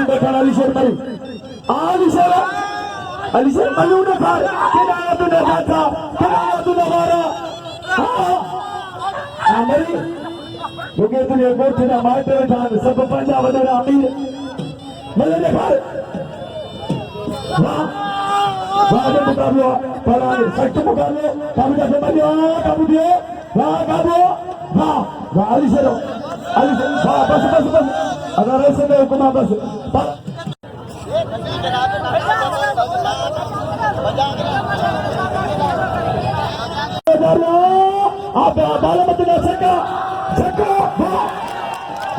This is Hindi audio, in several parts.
देखा अलीशेर मरी अलीशेर मलू ने खा किनाया तूने खाता किनाया तूने मारा मरी क्योंकि तुझे गोठे ना मारते जान सब पंजाब वडा अमीर मले ने खा वाह वाह मुकाबला पड़ा सख्त मुकाबले काबू से मरियो काबू दियो वाह काबू वाह वाह अलीशेर वाह बस अगर ऐसे में हुक्मा बस आप बाल मदना छक्का छक्का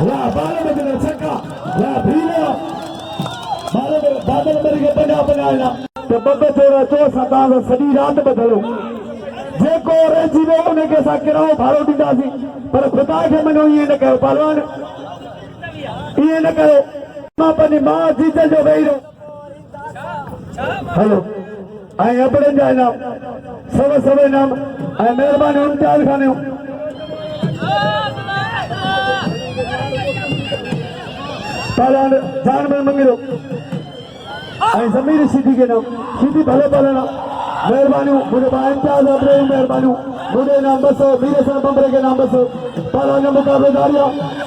या बाल मदना छक्का या भीला बादल मरी के बनाया तो बब्बे थोड़ा चो सदा सॼी रात बदलो जेको रहिजी वियो उन खे असां किरायो भाड़ो ॾींदासीं पर खुदा खे मनो ईअं न कयो पहलवान ईअं न कयो मां पंहिंजी मां जीत जो वेही रहो हलो ऐं अबड़नि जा इनाम सव इनाम ऐं महिरबानी इम्तियाज़ खानियूं पहलवान जान में मंगिरो ऐं ज़मीर सीधी के नाम सीधी भले पलना महिरबानियूं मुझे इम्तियाज़ अबड़े महिरबानियूं मुझे नाम बसो वीर सन बम्बरे के नाम बसो पहलवान मुकाबले दारिया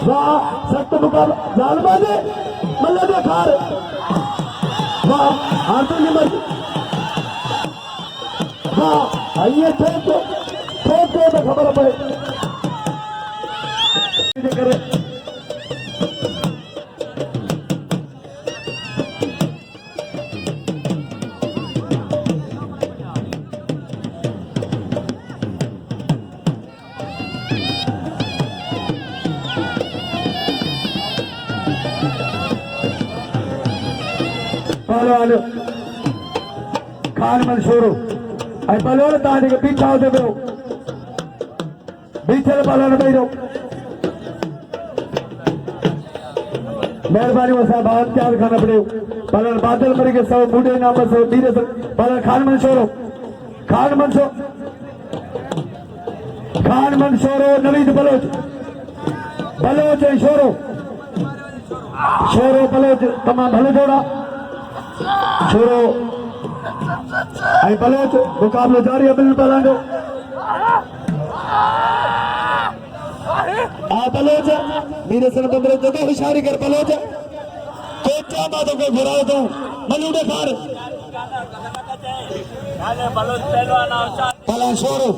वाह सख्त मुकाबला जालबाजी मल्ले दे खार वाह आंसू निमर वाह आइए ठोक तो खबर पड़े करे पहलवान खान मंसूर पहलवान तव्हांजे पीछा हुजे पियो बीठल पहलवान वेही रहो महिरबानी असां इम्तियाज़ खान पढ़ियो पहलवान बादल मरी के सौ बूढ़े नाम सौ वीर पहलवान खान मंसूर नवीद बलोच ऐं शोरो बलोच तमामु भले जोड़ा छोरो ऐं बलोच मुकाबलो जारी आहे ॿिन्हिनि पहलवान जो बलोच वीर सन बम्बरे जॻह इशारी कर बलोच कोचा मां तोखे घुरायो अथऊं मलू ॾेखार पहलवान शोरो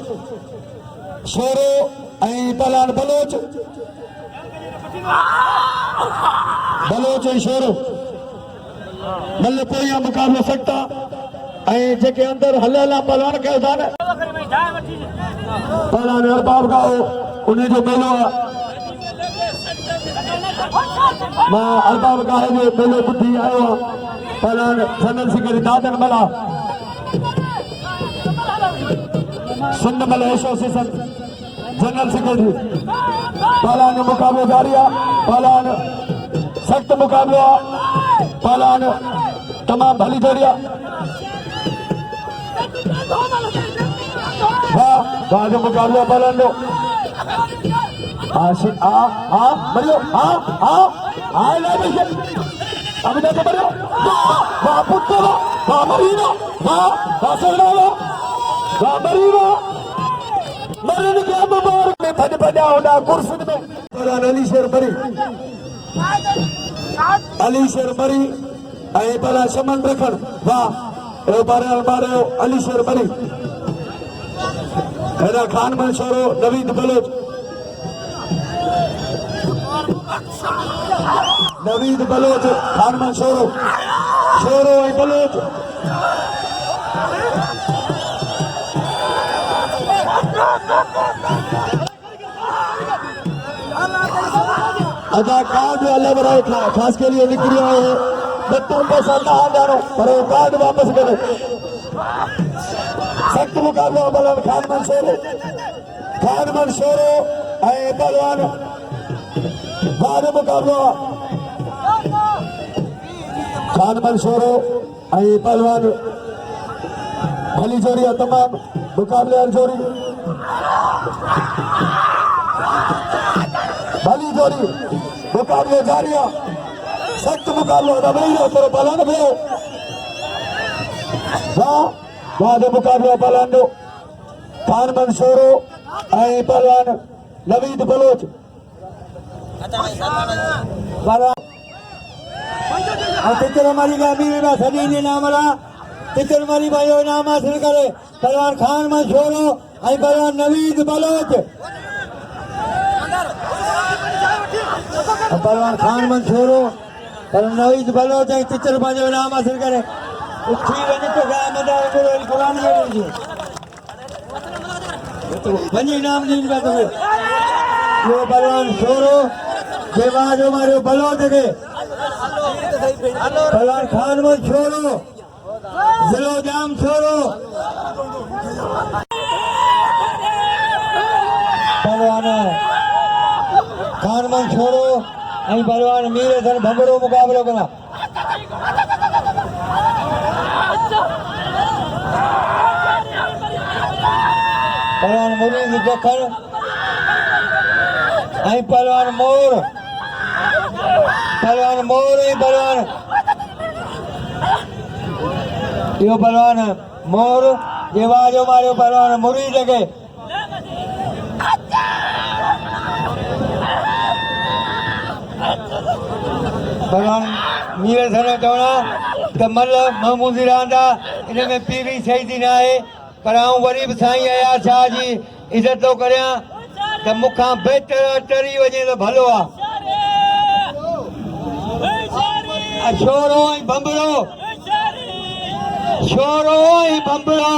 ऐं पहलवान बलोच ऐं शोरो मल पोयां मुकाबलो सख्ता ऐं जेके अंदर हलियल पहलवान कयो था न पहलवान अरबाब का उन जो मेलो आहे मां अरबाब का जो मेलो ॿुधी आयो आहे पहलवान जनरल सेक्रेटरी दादन मला सिंध मल एसोसिएशन जनरल सेक्रेटरी पहलवान जो मुकाबलो जारी आहे पहलवान सख्त मुकाबलो आहे पहलवान तमाम भली जोड़ी वाह जो मुकाबला पहलवान लो मरियो अभी देखो मरियो वाह पुत्र वाह मरीना वाह सोना वाह मरीना मरण के मुबारक में भज भजा होना कुर्सी में पहलवान अलीशेर मरी ऐं पहला शमन रखण वाह मारो अलीशेर मरी हेरा खान मंसूर नवीद बलोच खान मंसूर शोरो ऐं बलोच अदाकार जो अलग रहे खास के लिए निकली है बच्चों पैसा कहा जानो पर कार्ड वापस करो सख्त मुकाबला पहलवान खान मंसूर पहलवान बाद मुकाबला खान मंसूर पहलवान भली जोड़ी तमाम मुकाबले जोड़ी भली जोड़ी मुकाबले जारी सख्त मुकाबलो दबई रो तोरो पलान भयो वाह दे मुकाबलो पलान दो खान मंसूरो ऐं पहलवान नवीद बलोच तितर मारी गामी में सदी ने नामला तितर मारी भाइयों नाम हासिल करे पहलवान खान मंसूरो ऐं पहलवान नवीद बलोच पहलवान खान मंसूरो पहलवान नवीद बलोच ऐं तितर भाइयों नाम हासिल करे उठी वने तो गा मदा गुरु कुरान में वनी नाम दिन का तो यो पहलवान छोरो जेवा जो मारो बलो देखे पहलवान खान में छोरो जिलो जाम छोरो पहलवान खान में छोरो ऐं पहलवान मीर हसन भंबरो मुकाबलो करा पहलवान मुरीद जखर ऐं पहलवान मोर ऐं पहलवान यो पहलवान मोर जेवा जो मारियो पहलवान मुरीद के पहलवान मीर हसन चवणा त मल महमूदी रहंदा इन में पीवी सही थी न आहे पर आऊं वरी बि साईं अयार शाह जी इज़त थो करियां त मूंखां बहितर टरी वञे त भलो आहे छोरो ऐं बंबड़ो छोरो ऐं बंबड़ो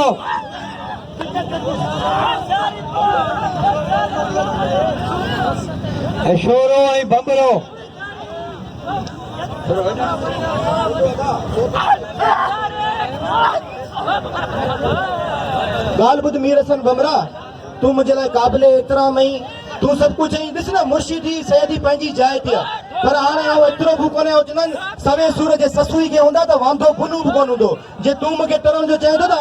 छोरो ऐं बंबड़ो गाल बुध मीर हसन बमरा तू मुझे लाइ काबिल एतिराम आई तू सब कुछ आई ॾिस न मुर्शिदी सैदी पंहिंजी जाइ ते पर हाणे आउं एतिरो बि कोन्हे हुजनि सवे सूर जे ससुई खे हूंदा त वांदो पुनू बि कोन हूंदो जे तूं मूंखे टरण जो चए थो त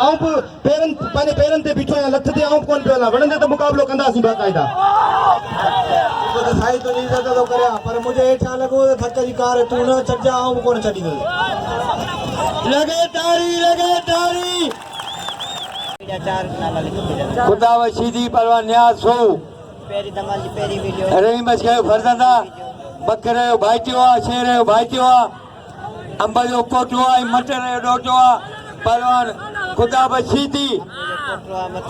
आउं बि पंहिंजे पेरनि ते बीठो आहियां लथ ते आउं बि कोन पियो हलां वणंदे त मुक़ाबिलो कंदासीं बाक़ाइदा साईं तुंहिंजी इज़त थो करियां पर मुंहिंजे हेठां लॻो त थक जी कार तूं न छॾिजां आउं बि कोन छॾींदुसि लॻे तारी खुदा वशीदी पहलवान न्याज सो पेरी दमाल जी पेरी वीडियो रही बच गए फरजंदा बकरे जो भाईटियो आ शेर जो भाईटियो आ अंब जो कोटो आ मटर जो डोटो आ पहलवान खुदा वशीदी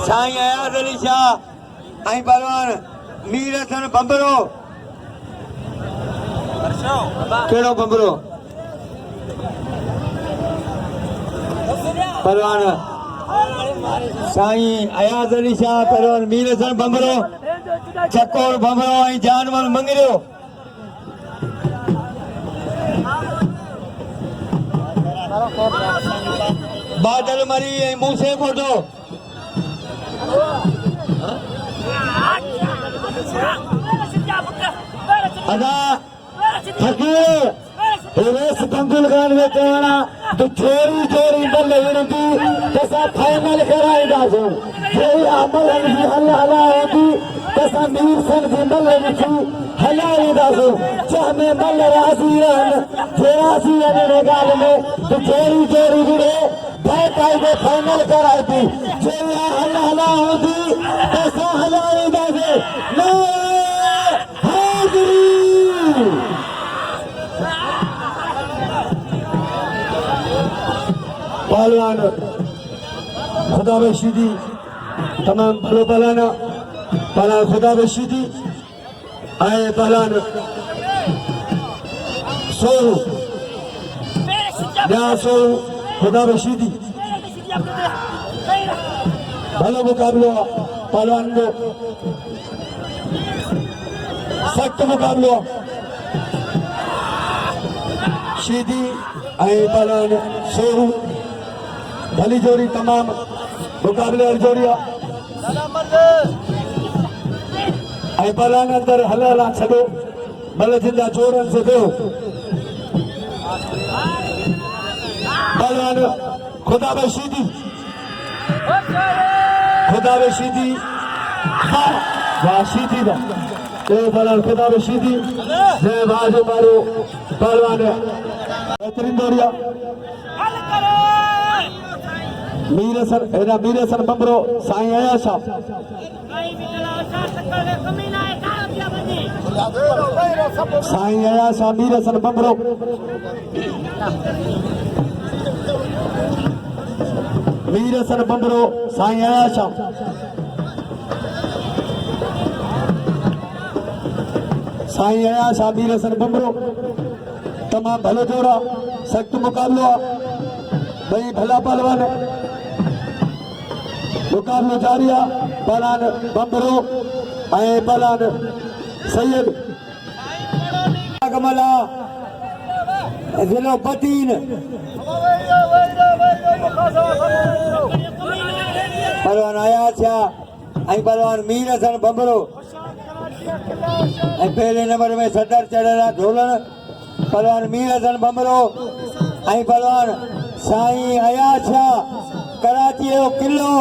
साईं अयाज अली शाह ऐं पहलवान मीर हसन बंबरो कहिड़ो बंबरो पहलवान साईं अयाज अली शाह पहलवान मीर हसन बंबरो चकोर बंबरो ऐं जानवर मंगरियो बादल मरी ऐं मूसे कोटो अदा फकीर रेस कंगुल खान में चवणा तो चोरी चोरी बल विरंदी तसा फाइनल कराईंदासीं जेई अमल जी हल हलाएंदी तसा मीर सन जी मल विछी हलाईंदासीं जंहिंमें मल राज़ी रहनि जेरासी वञण ॻाल्हि में तो चोरी चोरी विड़े बाक़ाइदे फाइनल कराईंदी जेई हल हला हूंदी तसा हलाईंदासीं हाज़री पहलवान खुदा बशीदी तमाम भलो पहलवान खुदा बशीदी आए पहलवान सो खुदा बशीदी भलो मुकाबलो पहलवान को सख्त मुकाबलो शीदी आए पहलवान सोरू भली जोड़ी तमाम मुकाबले जोड़िया पहलवान अंदर हल हला छो बल जिंदा जोड़न से दो पहलवान खुदा बशीदी वाह शीदी तो पहलवान खिताब शीदी जय बाजू मारो पहलवान बेहतरीन दौड़िया मीर हसन बंबरो साईं आया शाह साईं आया शाह मीर हसन बंबरो मीर हसन बंबरो साईं आया शाह साईं आया शाह मीर हसन बंबरो तमाम भलो जोड़ा सख्त मुकाबलो भाई भला पहलवान मुकाबलो जारी आहे पहलवान बंबरो ऐं पहलवान सैयद कमला जिलो पतीन पहलवान आया छा ऐं पहलवान मीर हसन बंबरो ऐं पहले नंबर में सदर चढ़ियल ढोलण पहलवान मीर हसन बंबरो ऐं पहलवान साईं अयाज शाह कराची जो किलो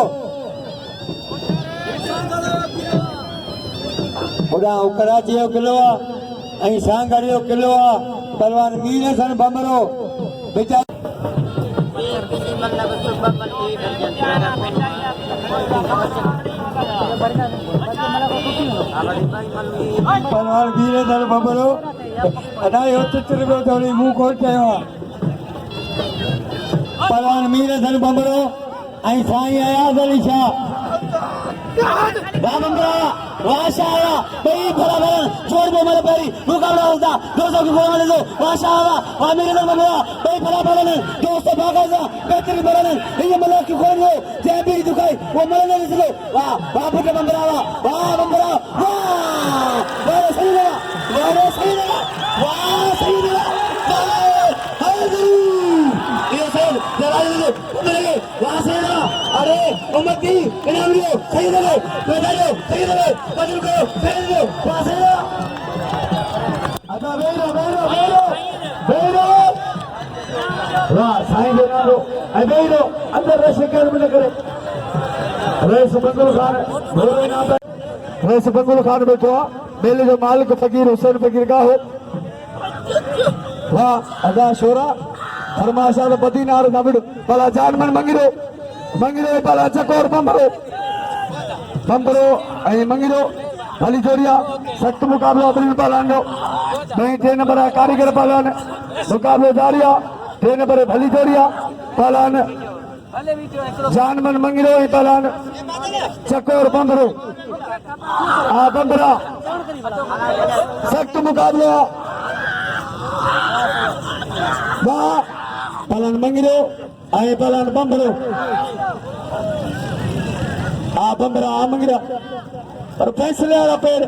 ॿुधाओ कराची जो किलो आहे ऐं सांगड़ जो किलो आहे पहलवान मीर हसन बंबरो पहलवान मीर हसन बंबरो अढाई चित्र में थोड़ी मुंह खोल कयो आहे पहलवान मीर हसन बंबरो ऐं साईं अयाज अली शाह वाह बंबरा वाह शाह भाई भला भला जोड़ दो मेरे पैरी मुकाबला होता 200 की गोल वाले दो वाह शाह वाह मीर हसन बंबरा भाई भला भला ने दोस्तों भागा जा बेहतरीन भला ने ये मला की गोल हो जय भी दुखाई वो मला ने इसको वाह वाह पुट बंबरा वाह बंबरा वाह वाह सही लगा वाह सही लगा वाह सही लगा ये सब जरा दे वहां से ना अरे उम्मती इनाम लो सही दे बैठो सही दे बदल करो सही दो वहां से ना अच्छा बेरो वाह साईं दे ना लो ए बेरो अंदर रश कर में करे रेस बंगुल खान बोले ना रेस बंगुल खान बैठो मेले जो मालिक फकीर हुसैन फकीर का हो वाह अदा शोरा फरमाशा बदीनार नबड़ पला जानमन मंगिरो मंगिरो पला चकोर बंबरो बंबरो ऐं मंगिरो भली जोड़िया सख्त मुकाबलो अबरीन पहलवान जो नहीं 3 नंबर है कारीगर पहलवान मुकाबलो जारी आहे 3 नंबर है भली जोड़िया पहलवान जानमन मंगिरो ऐं पहलवान चकोर बंबरो आ बंबरा सख्त मुकाबलो वाह पहलवान मंगिरो ऐं पहलवान बंबरो आ बंबरा आ मंगिरा पर फैसले वाला पेड़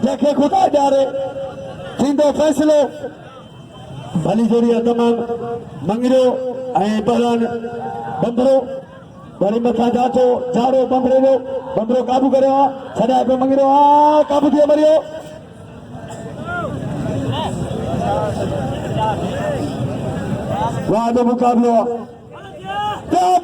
जंहिंखे खुदा ॾियारे थींदो फ़ैसिलो भली जोड़िया तमाम मंगिरो ऐं पहलवान बंबरो वरी मथां जाचो झाड़ो बंबरे जो बंबरो काबू करियो आहे छॾाए पियो मंगिरो आ काबू थी मरियो वाह जो मुकाबलो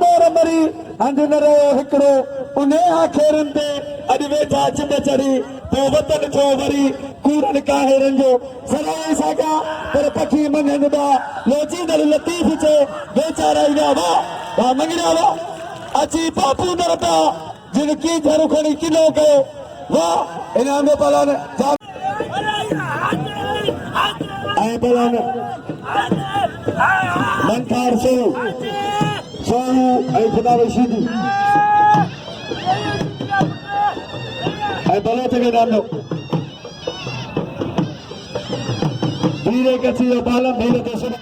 मोर मरी हंध न रहियो हिकिड़ो उन आखेरनि ते अॼु वेठा चिम चढ़ी पोइ वतन थियो वरी कूड़नि काहेरनि जो सदाई साॻिया पर पखी मञनि था लोचींदड़ लतीफ़ चे वेचारा ईंदा वाह वाह मंगिरा वाह अची बापू न रटा जिन की झरू खणी किलो कयो वाह इनाम जो पहलवान ऐं पहलवान मंथार सोनू ऐं खुदा रशीदी ऐं भलो थे नाम जो धीरे कची जो पालन धीरे तो सुन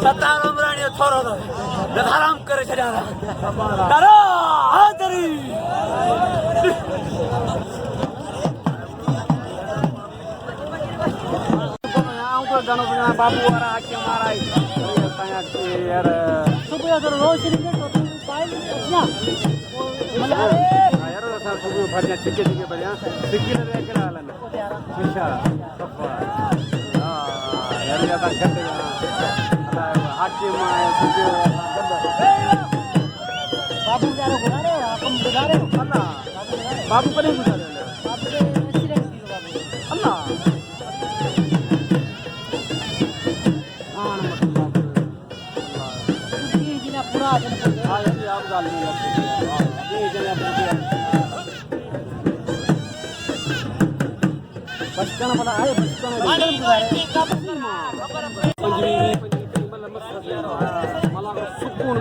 सताराम राणी थोरो आराम करे छॾिया करो हाज़री बाबू वारा आके मारा यार सुबह तो रोशनी के तो पाए ना यार सर सुबह भरिया छिके छिके भरिया सिक्की ने देख रहा है अच्छा हां यार ज्यादा गंदे आके माए सुबह बाबू यार बुला रहे हो आप बुला रहे हो अल्लाह बाबू को नहीं बुला रहे बाबू ने एक्सीडेंट किया बाबू अल्लाह बचपन वाला है बचपन मला सुकून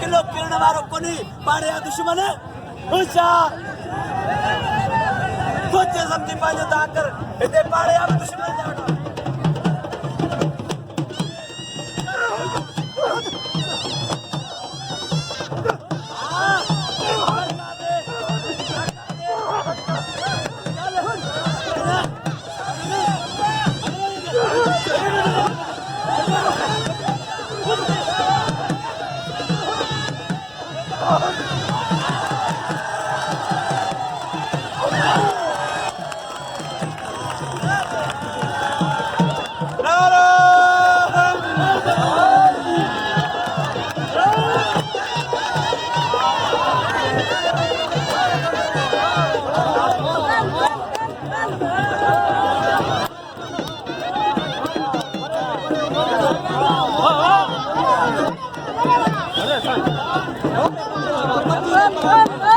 किलो किरण वारो कोनी पाड़े दुश्मन होशियार सोचे समझी पाजो ताकर इते पाड़े दुश्मन जानो Hãy subscribe cho kênh Ghiền Mì Gõ để không bỏ lỡ